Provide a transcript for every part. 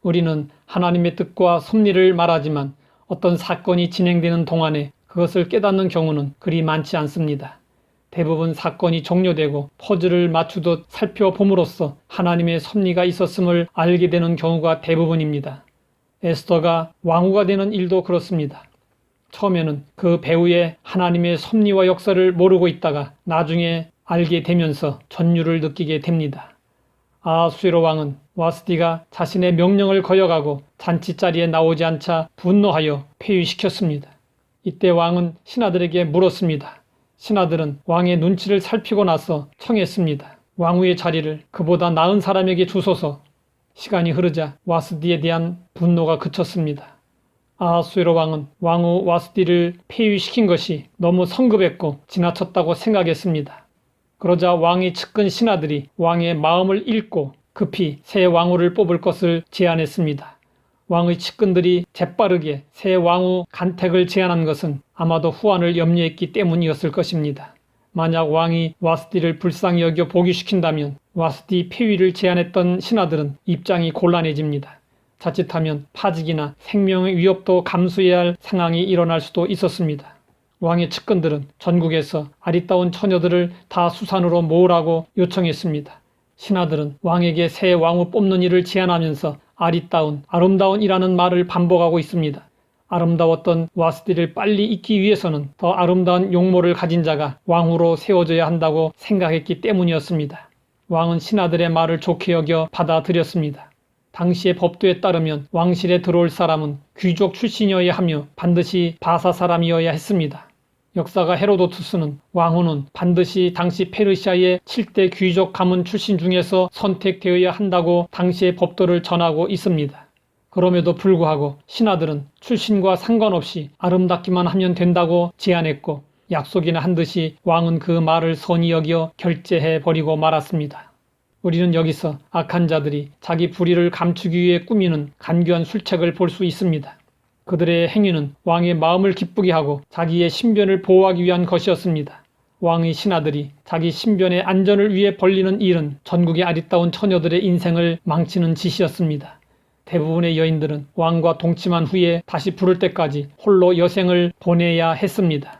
우리는 하나님의 뜻과 섭리를 말하지만 어떤 사건이 진행되는 동안에 그것을 깨닫는 경우는 그리 많지 않습니다. 대부분 사건이 종료되고 퍼즐을 맞추듯 살펴봄으로써 하나님의 섭리가 있었음을 알게 되는 경우가 대부분입니다. 에스더가 왕후가 되는 일도 그렇습니다. 처음에는 그 배후에 하나님의 섭리와 역사를 모르고 있다가 나중에 알게 되면서 전율을 느끼게 됩니다. 아하수에로 왕은 와스디가 자신의 명령을 거역하고 잔치자리에 나오지 않자 분노하여 폐위시켰습니다. 이때 왕은 신하들에게 물었습니다. 신하들은 왕의 눈치를 살피고 나서 청했습니다. 왕후의 자리를 그보다 나은 사람에게 주소서. 시간이 흐르자 와스디에 대한 분노가 그쳤습니다. 아하수에로 왕은 왕후 와스디를 폐위시킨 것이 너무 성급했고 지나쳤다고 생각했습니다. 그러자 왕의 측근 신하들이 왕의 마음을 읽고 급히 새 왕후를 뽑을 것을 제안했습니다. 왕의 측근들이 재빠르게 새 왕후 간택을 제안한 것은 아마도 후환을 염려했기 때문이었을 것입니다. 만약 왕이 와스디를 불쌍히 여겨 복위시킨다면 와스디 폐위를 제안했던 신하들은 입장이 곤란해집니다. 자칫하면 파직이나 생명의 위협도 감수해야 할 상황이 일어날 수도 있었습니다. 왕의 측근들은 전국에서 아리따운 처녀들을 다 수산으로 모으라고 요청했습니다. 신하들은 왕에게 새 왕후 뽑는 일을 제안하면서 아름다운이라는 말을 반복하고 있습니다. 아름다웠던 와스디를 빨리 잊기 위해서는 더 아름다운 용모를 가진 자가 왕후로 세워져야 한다고 생각했기 때문이었습니다. 왕은 신하들의 말을 좋게 여겨 받아들였습니다. 당시의 법도에 따르면 왕실에 들어올 사람은 귀족 출신이어야 하며 반드시 바사 사람이어야 했습니다. 역사가 헤로도투스는 왕후는 반드시 당시 페르시아의 7대 귀족 가문 출신 중에서 선택되어야 한다고 당시의 법도를 전하고 있습니다. 그럼에도 불구하고 신하들은 출신과 상관없이 아름답기만 하면 된다고 제안했고 약속이나 한 듯이 왕은 그 말을 선히 여겨 결제해버리고 말았습니다. 우리는 여기서 악한 자들이 자기 불의를 감추기 위해 꾸미는 간교한 술책을 볼 수 있습니다. 그들의 행위는 왕의 마음을 기쁘게 하고 자기의 신변을 보호하기 위한 것이었습니다. 왕의 신하들이 자기 신변의 안전을 위해 벌리는 일은 전국의 아리따운 처녀들의 인생을 망치는 짓이었습니다. 대부분의 여인들은 왕과 동침한 후에 다시 부를 때까지 홀로 여생을 보내야 했습니다.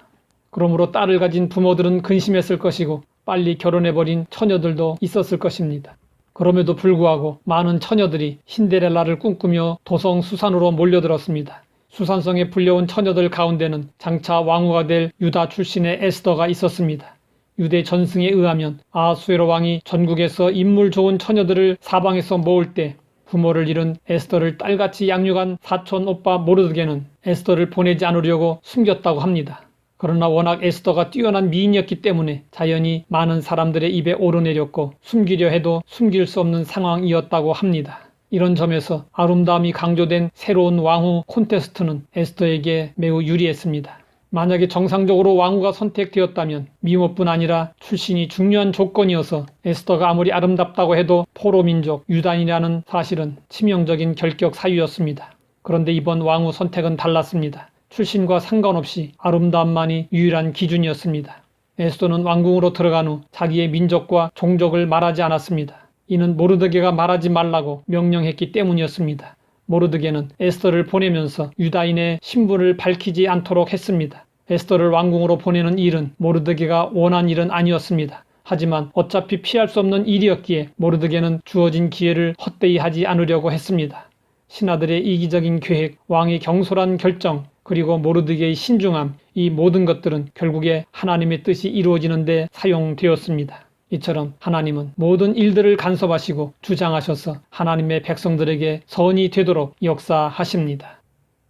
그러므로 딸을 가진 부모들은 근심했을 것이고 빨리 결혼해버린 처녀들도 있었을 것입니다. 그럼에도 불구하고 많은 처녀들이 신데렐라를 꿈꾸며 도성 수산으로 몰려들었습니다. 수산성에 불려온 처녀들 가운데는 장차 왕후가 될 유다 출신의 에스더가 있었습니다. 유대 전승에 의하면 아하수에로 왕이 전국에서 인물 좋은 처녀들을 사방에서 모을 때 부모를 잃은 에스더를 딸같이 양육한 사촌 오빠 모르드게는 에스더를 보내지 않으려고 숨겼다고 합니다. 그러나 워낙 에스더가 뛰어난 미인이었기 때문에 자연히 많은 사람들의 입에 오르내렸고 숨기려 해도 숨길 수 없는 상황이었다고 합니다. 이런 점에서 아름다움이 강조된 새로운 왕후 콘테스트는 에스더에게 매우 유리했습니다. 만약에 정상적으로 왕후가 선택되었다면 미모뿐 아니라 출신이 중요한 조건이어서 에스더가 아무리 아름답다고 해도 포로민족 유단이라는 사실은 치명적인 결격 사유였습니다. 그런데 이번 왕후 선택은 달랐습니다. 출신과 상관없이 아름다움만이 유일한 기준이었습니다. 에스더는 왕궁으로 들어간 후 자기의 민족과 종족을 말하지 않았습니다. 이는 모르드게가 말하지 말라고 명령했기 때문이었습니다. 모르드게는 에스더를 보내면서 유다인의 신분을 밝히지 않도록 했습니다. 에스더를 왕궁으로 보내는 일은 모르드게가 원한 일은 아니었습니다. 하지만 어차피 피할 수 없는 일이었기에 모르드게는 주어진 기회를 헛되이 하지 않으려고 했습니다. 신하들의 이기적인 계획, 왕의 경솔한 결정, 그리고 모르드게의 신중함, 이 모든 것들은 결국에 하나님의 뜻이 이루어지는 데 사용되었습니다. 이처럼 하나님은 모든 일들을 간섭하시고 주장하셔서 하나님의 백성들에게 선이 되도록 역사하십니다.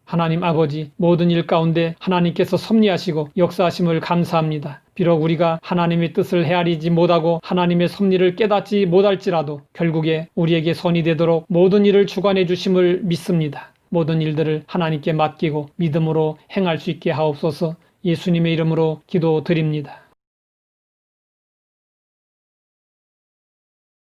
하나님 아버지, 모든 일 가운데 하나님께서 섭리하시고 역사하심을 감사합니다. 비록 우리가 하나님의 뜻을 헤아리지 못하고 하나님의 섭리를 깨닫지 못할지라도 결국에 우리에게 선이 되도록 모든 일을 주관해 주심을 믿습니다. 모든 일들을 하나님께 맡기고 믿음으로 행할 수 있게 하옵소서. 예수님의 이름으로 기도드립니다.